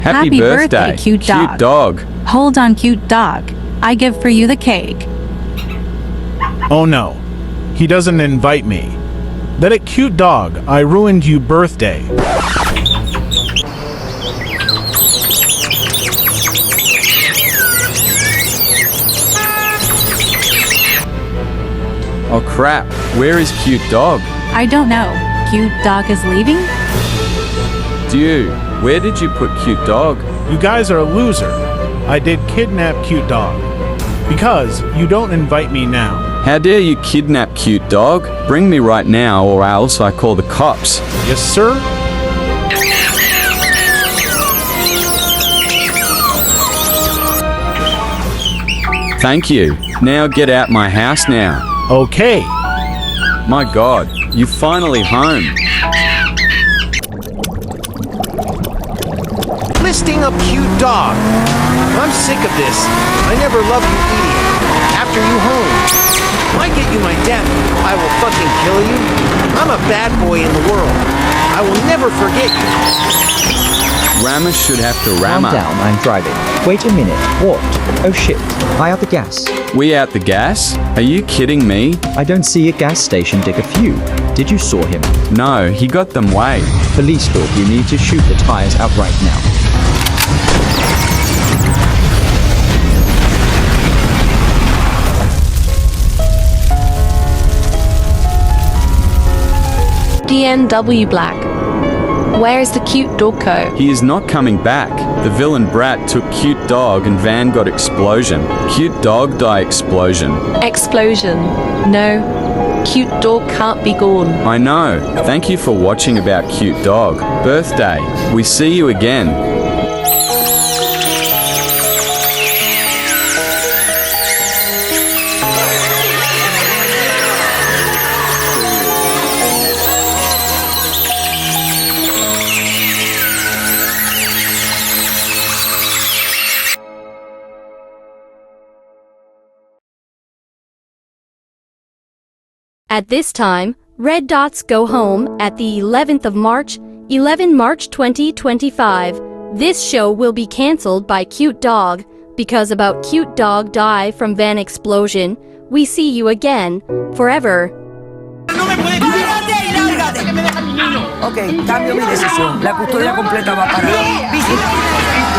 Happy birthday, cute dog. Hold on, cute dog. I give for you the cake. Oh no, he doesn't invite me. That a cute dog, I ruined you birthday. Oh crap, where is cute dog? I don't know. Cute dog is leaving? Dew, where did you put cute dog? You guys are a loser. I did kidnap cute dog. Because you don't invite me now. How dare you kidnap cute dog? Bring me right now or else I call the cops. Yes, sir? Thank you. Now get out my house now. Okay. My God, you're finally home. Listing a cute dog. I'm sick of this. I never loved you, idiot. After you home. When I get you my death, I will fucking kill you. I'm a bad boy in the world. I will never forget you. Rammer should have to Calm rammer. down, I'm driving. Wait a minute. What? Oh shit. I out the gas. We out the gas? Are you kidding me? I don't see a gas station dig a few. Did you saw him? No, he got them way. Police dog, you need to shoot the tires out right now. DNW Black. Where's the cute doggo? He is not coming back. The villain brat took cute dog and van got explosion. Cute dog die explosion. Explosion. No. Cute dog can't be gone. I know. Thank you for watching about cute dog. Birthday. We see you again. At this time, red dots go home at the 11th of March, 11 March 2025. This show will be cancelled by Cute Dog because about Cute Dog die from van explosion. We see you again, forever. Ok, cambio mi decisión. La custodia completa va para mí.